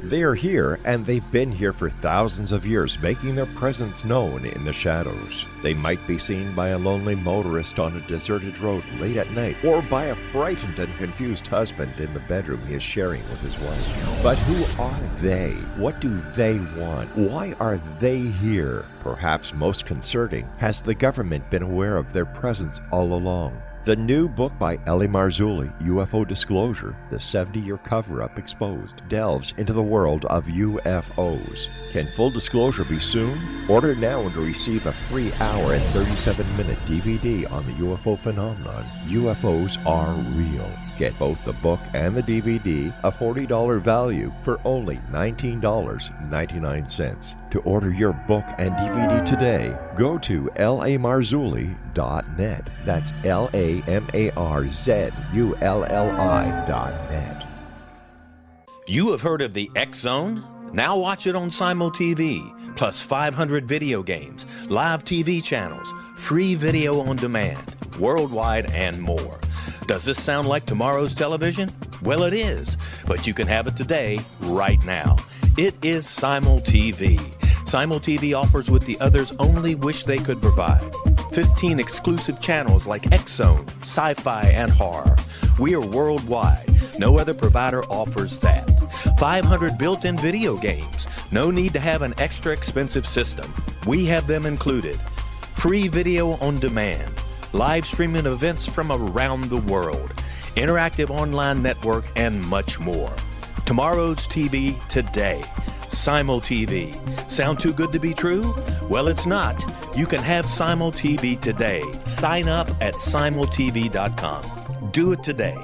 They are here, and they've been here for thousands of years, making their presence known in the shadows. They might be seen by a lonely motorist on a deserted road late at night, or by a frightened and confused husband in the bedroom he is sharing with his wife. But who are they? What do they want? Why are they here? Perhaps most concerning, has the government been aware of their presence all along? The new book by Ellie Marzulli, UFO Disclosure, the 70-year cover-up exposed, delves into the world of UFOs. Can full disclosure be soon? Order now and receive a free hour and 37-minute DVD on the UFO phenomenon. UFOs are real. Get both the book and the DVD, a $40 value, for only $19.99. To order your book and DVD today, go to lamarzulli.net. That's LAMARZULLI.net. You have heard of the X Zone? Now watch it on Simul TV, plus 500 video games, live TV channels, free video on demand, worldwide, and more. Does this sound like tomorrow's television? Well, it is, but you can have it today, right now. It is Simul TV. Simul TV offers what the others only wish they could provide. 15 exclusive channels like X-Zone, Sci-Fi, and Horror. We are worldwide. No other provider offers that. 500 built-in video games. No need to have an extra expensive system. We have them included. Free video on demand. Live streaming events from around the world, interactive online network, and much more. Tomorrow's TV today. Simul TV. Sound too good to be true? Well, it's not. You can have Simul TV today. Sign up at simultv.com. Do it today.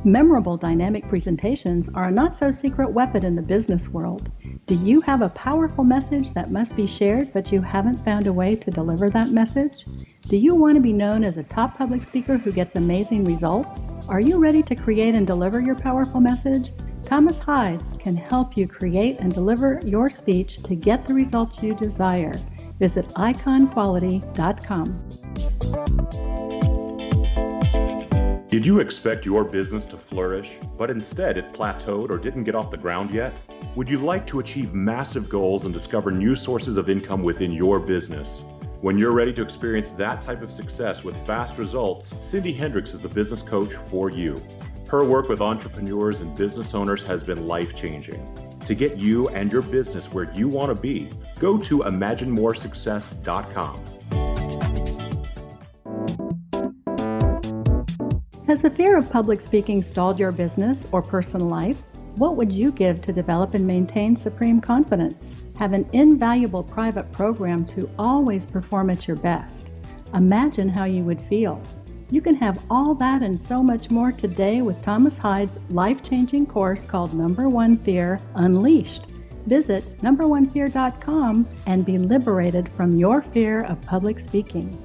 Memorable dynamic presentations are a not-so-secret weapon in the business world. Do you have a powerful message that must be shared, but you haven't found a way to deliver that message? Do you want to be known as a top public speaker who gets amazing results? Are you ready to create and deliver your powerful message? Thomas Hides can help you create and deliver your speech to get the results you desire. Visit iconquality.com. Did you expect your business to flourish, but instead it plateaued or didn't get off the ground yet? Would you like to achieve massive goals and discover new sources of income within your business? When you're ready to experience that type of success with fast results, Cindy Hendricks is the business coach for you. Her work with entrepreneurs and business owners has been life-changing. To get you and your business where you want to be, go to imaginemoresuccess.com. Has the fear of public speaking stalled your business or personal life? What would you give to develop and maintain supreme confidence? Have an invaluable private program to always perform at your best. Imagine how you would feel. You can have all that and so much more today with Thomas Hides' life-changing course called Number One Fear Unleashed. Visit numberonefear.com and be liberated from your fear of public speaking.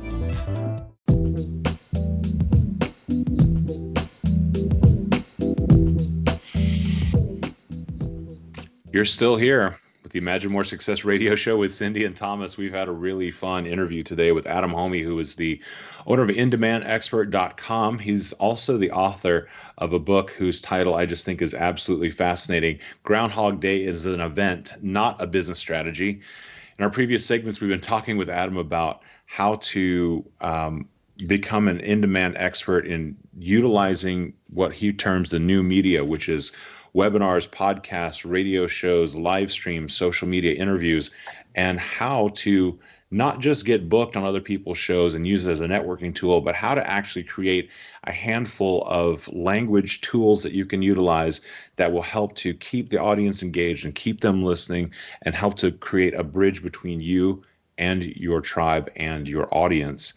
You're still here with the Imagine More Success radio show with Cindy and Thomas. We've had a really fun interview today with Adam Hommey, who is the owner of InDemandExpert.com. He's also the author of a book whose title I just think is absolutely fascinating. Groundhog Day is an event, not a business strategy. In our previous segments, we've been talking with Adam about how to become an in-demand expert in utilizing what he terms the new media, which is webinars, podcasts, radio shows, live streams, social media interviews, and how to not just get booked on other people's shows and use it as a networking tool, but how to actually create a handful of language tools that you can utilize that will help to keep the audience engaged and keep them listening and help to create a bridge between you and your tribe and your audience.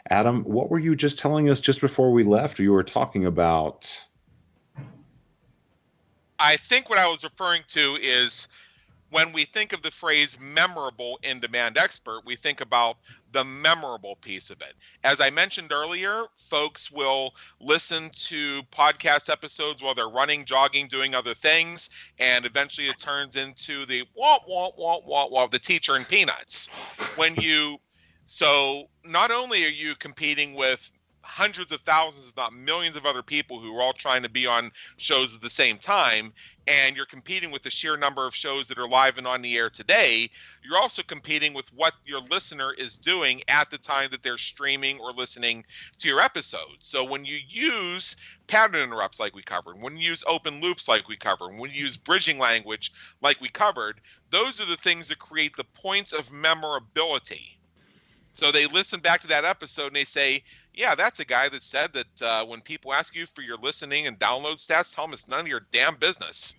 Adam, what were you just telling us just before we left? You were talking about... I think what I was referring to is when we think of the phrase memorable in-demand expert, we think about the memorable piece of it. As I mentioned earlier, folks will listen to podcast episodes while they're running, jogging, doing other things, and eventually it turns into the the teacher and Peanuts. So not only are you competing with hundreds of thousands, if not millions of other people who are all trying to be on shows at the same time, and you're competing with the sheer number of shows that are live and on the air today, you're also competing with what your listener is doing at the time that they're streaming or listening to your episodes. So when you use pattern interrupts like we covered, when you use open loops like we covered, when you use bridging language like we covered, those are the things that create the points of memorability. So they listen back to that episode and they say, yeah, that's a guy that said that when people ask you for your listening and download stats, tell them it's none of your damn business.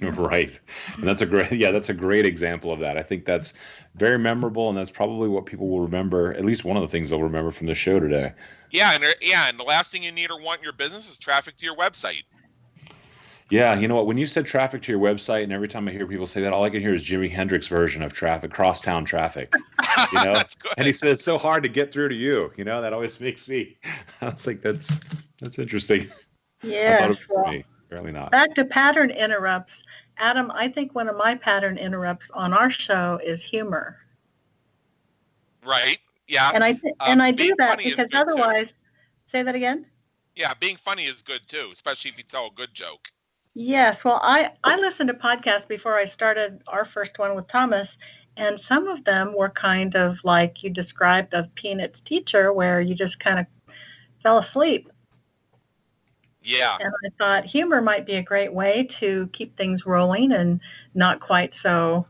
Right. And that's a great example of that. I think that's very memorable, and that's probably what people will remember, at least one of the things they'll remember from the show today. Yeah, and the last thing you need or want in your business is traffic to your website. Yeah, you know what? When you said traffic to your website, and every time I hear people say that, all I can hear is Jimi Hendrix version of traffic, crosstown traffic. You know, That's good. And he said it's so hard to get through to you. You know, that always makes me. I was like, that's interesting. Yes. I thought it was Well, me. Apparently not. back to pattern interrupts. Adam, I think one of my pattern interrupts on our show is humor. Right. Yeah. And I do being that funny is because good, too. otherwise, say that again? Yeah, being funny is good too, especially if you tell a good joke. Yes. Well, I listened to podcasts before I started our first one with Thomas, and some of them were kind of like you described of Peanut's teacher, where you just kind of fell asleep. Yeah. And I thought humor might be a great way to keep things rolling and not quite so.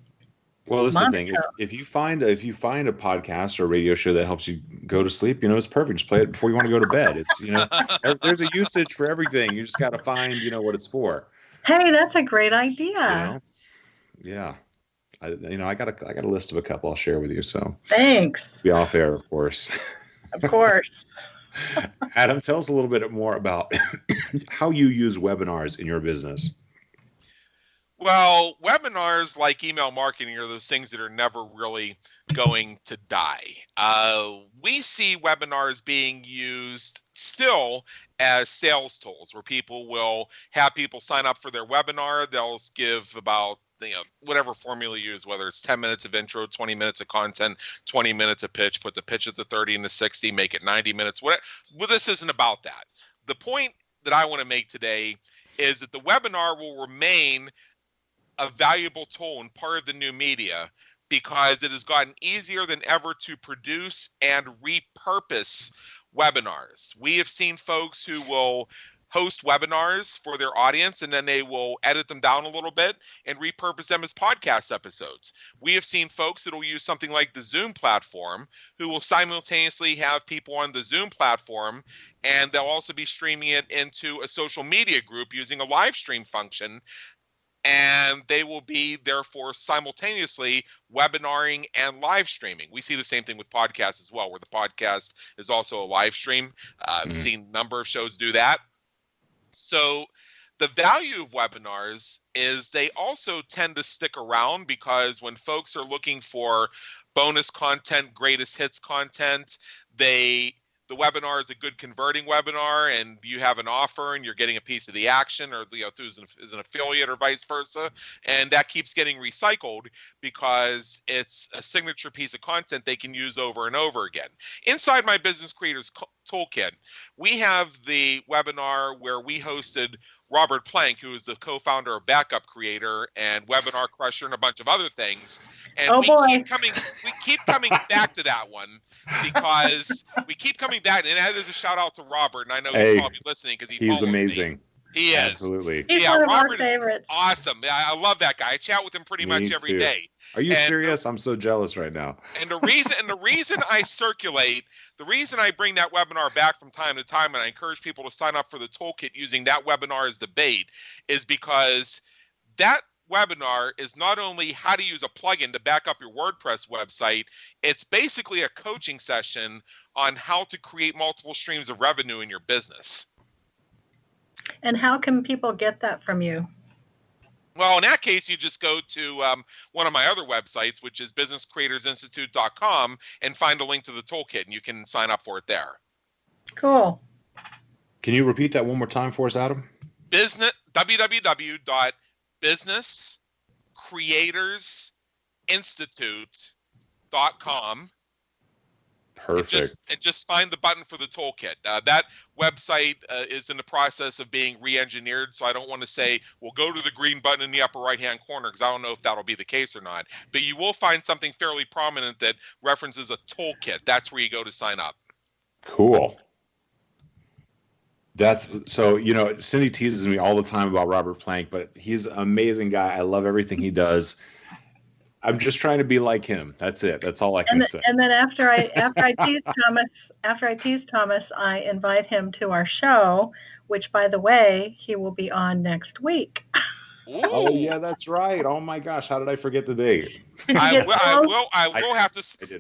Well, this is the thing. monotone. If you find a podcast or a radio show that helps you go to sleep, you know, it's perfect. Just play it before you want to go to bed. It's, you know, there's a usage for everything. You just got to find, you know, what it's for. Hey, that's a great idea. You know? Yeah. I got a list of a couple I'll share with you. So Thanks. be off air, of course. Of course. Adam, tell us a little bit more about how you use webinars in your business. Well, webinars like email marketing are those things that are never really going to die. We see webinars being used still as sales tools, where people will have people sign up for their webinar. They'll give about whatever formula you use, whether it's 10 minutes of intro, 20 minutes of content, 20 minutes of pitch, put the pitch at the 30 and the 60, make it 90 minutes. Well, this isn't about that. The point that I want to make today is that the webinar will remain a valuable tool and part of the new media because it has gotten easier than ever to produce and repurpose webinars. We have seen folks who will host webinars for their audience and then they will edit them down a little bit and repurpose them as podcast episodes. We have seen folks that will use something like the Zoom platform who will simultaneously have people on the Zoom platform, and they'll also be streaming it into a social media group using a live stream function. And they will be, therefore, simultaneously webinaring and live streaming. We see the same thing with podcasts as well, where the podcast is also a live stream. I've seen a number of shows do that. So the value of webinars is they also tend to stick around because when folks are looking for bonus content, greatest hits content, the webinar is a good converting webinar and you have an offer and you're getting a piece of the action, or through as an affiliate or vice versa. And that keeps getting recycled because it's a signature piece of content they can use over and over again. Inside my Business Creators Toolkit, we have the webinar where we hosted Robert Plank, who is the co-founder of Backup Creator and Webinar Crusher and a bunch of other things. And we keep coming back to that one because we keep coming back. And that is a shout out to Robert. And I know he's probably listening because he's amazing. Me. He is. Absolutely. He's one of Robert our favorites. Is awesome. I love that guy. I chat with him pretty much every day. Are you serious? I'm so jealous right now. And the reason I bring that webinar back from time to time, and I encourage people to sign up for the toolkit using that webinar as the bait, is because that webinar is not only how to use a plugin to back up your WordPress website, it's basically a coaching session on how to create multiple streams of revenue in your business. And how can people get that from you? Well, in that case, you just go to one of my other websites, which is businesscreatorsinstitute.com, and find a link to the toolkit, and you can sign up for it there. Cool. Can you repeat that one more time for us, Adam? www.businesscreatorsinstitute.com. Perfect. And just find the button for the toolkit. That website is in the process of being re-engineered, so I don't want to say, well, go to the green button in the upper right-hand corner, because I don't know if that'll be the case or not. But you will find something fairly prominent that references a toolkit. That's where you go to sign up. Cool. That's so, Cindy teases me all the time about Robert Plank, but he's an amazing guy. I love everything he does. I'm just trying to be like him. That's it. That's all I can say. And then after I tease Thomas, I invite him to our show, which, by the way, he will be on next week. Ooh. Oh yeah, that's right. Oh my gosh, how did I forget the date? I will have to see.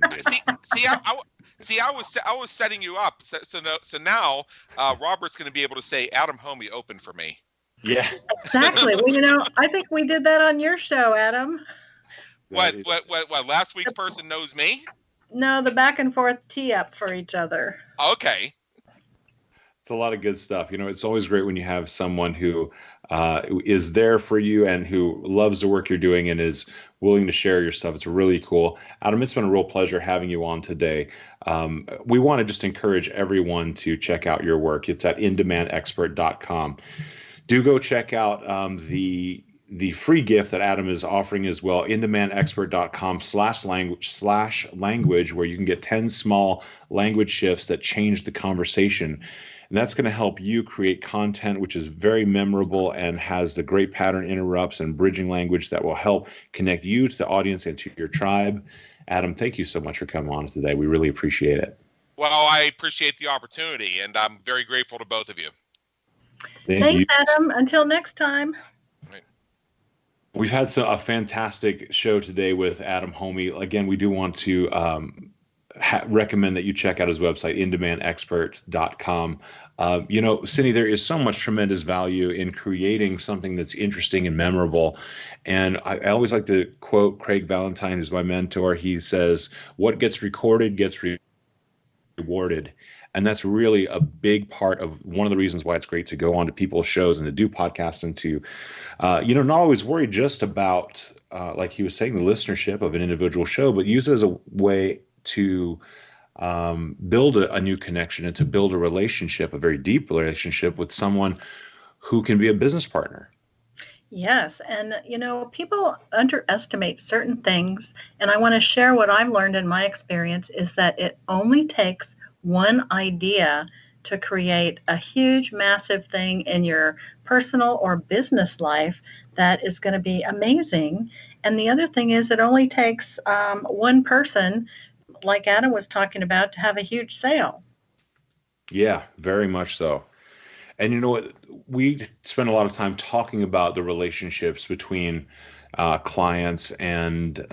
I was setting you up. So now Robert's going to be able to say Adam Hommey opened for me. Yeah. Exactly. Well, I think we did that on your show, Adam. What? Last week's person knows me? No, the back and forth tee up for each other. Okay. It's a lot of good stuff. It's always great when you have someone who is there for you and who loves the work you're doing and is willing to share your stuff. It's really cool. Adam, it's been a real pleasure having you on today. We want to just encourage everyone to check out your work. It's at indemandexpert.com. Do go check out the free gift that Adam is offering as well, indemandexpert.com/language, where you can get 10 small language shifts that change the conversation. And that's going to help you create content which is very memorable and has the great pattern interrupts and bridging language that will help connect you to the audience and to your tribe. Adam, thank you so much for coming on today. We really appreciate it. Well, I appreciate the opportunity, and I'm very grateful to both of you. Thanks, Adam. Until next time. We've had a fantastic show today with Adam Hommey. Again, we do want to recommend that you check out his website, indemandexpert.com. Cindy, there is so much tremendous value in creating something that's interesting and memorable. And I always like to quote Craig Valentine, who's my mentor. He says, what gets recorded gets rewarded. And that's really a big part of one of the reasons why it's great to go on to people's shows and to do podcasts and to, not always worry just about, like he was saying, the listenership of an individual show, but use it as a way to build a new connection and to build a relationship, a very deep relationship with someone who can be a business partner. Yes. And, people underestimate certain things. And I want to share what I've learned in my experience is that it only takes one idea to create a huge, massive thing in your personal or business life that is going to be amazing. And the other thing is it only takes one person, like Adam was talking about, to have a huge sale. Yeah, very much so. And you know what? We spend a lot of time talking about the relationships between clients and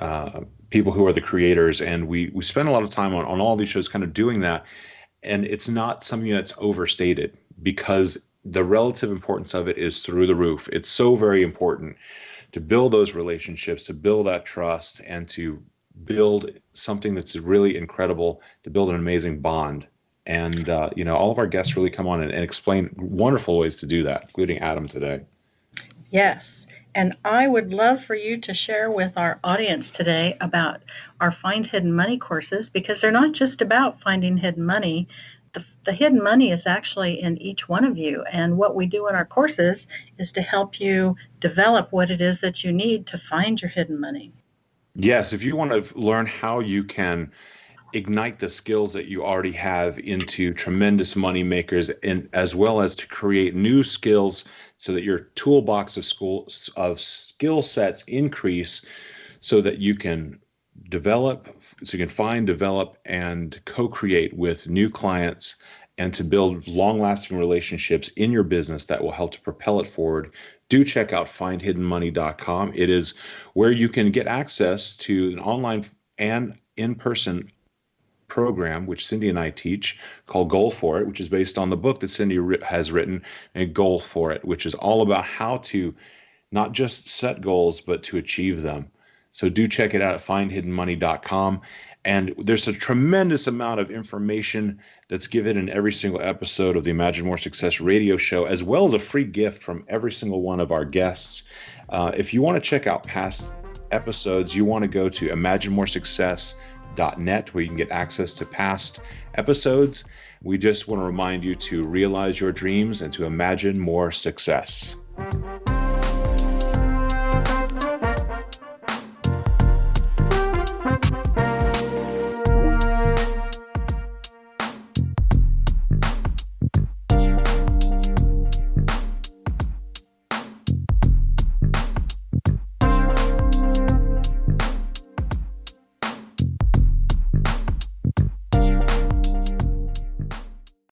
people who are the creators. And we spend a lot of time on all these shows kind of doing that. And it's not something that's overstated because the relative importance of it is through the roof. It's so very important to build those relationships, to build that trust, and to build something that's really incredible, to build an amazing bond. And, all of our guests really come on and explain wonderful ways to do that, including Adam today. Yes. And I would love for you to share with our audience today about our Find Hidden Money courses, because they're not just about finding hidden money. The hidden money is actually in each one of you. And what we do in our courses is to help you develop what it is that you need to find your hidden money. Yes. If you want to learn how you can ignite the skills that you already have into tremendous money makers, and as well as to create new skills so that your toolbox of skill sets increase so that you can find, develop, and co-create with new clients and to build long-lasting relationships in your business that will help to propel it forward. Do check out findhiddenmoney.com. It is where you can get access to an online and in-person program, which Cindy and I teach, called Goal For It, which is based on the book that Cindy has written, and Goal For It, which is all about how to not just set goals, but to achieve them. So do check it out at findhiddenmoney.com. And there's a tremendous amount of information that's given in every single episode of the Imagine More Success radio show, as well as a free gift from every single one of our guests. If you want to check out past episodes, you want to go to imaginemoresuccess.com IMS.net, where you can get access to past episodes. We just want to remind you to realize your dreams and to imagine more success.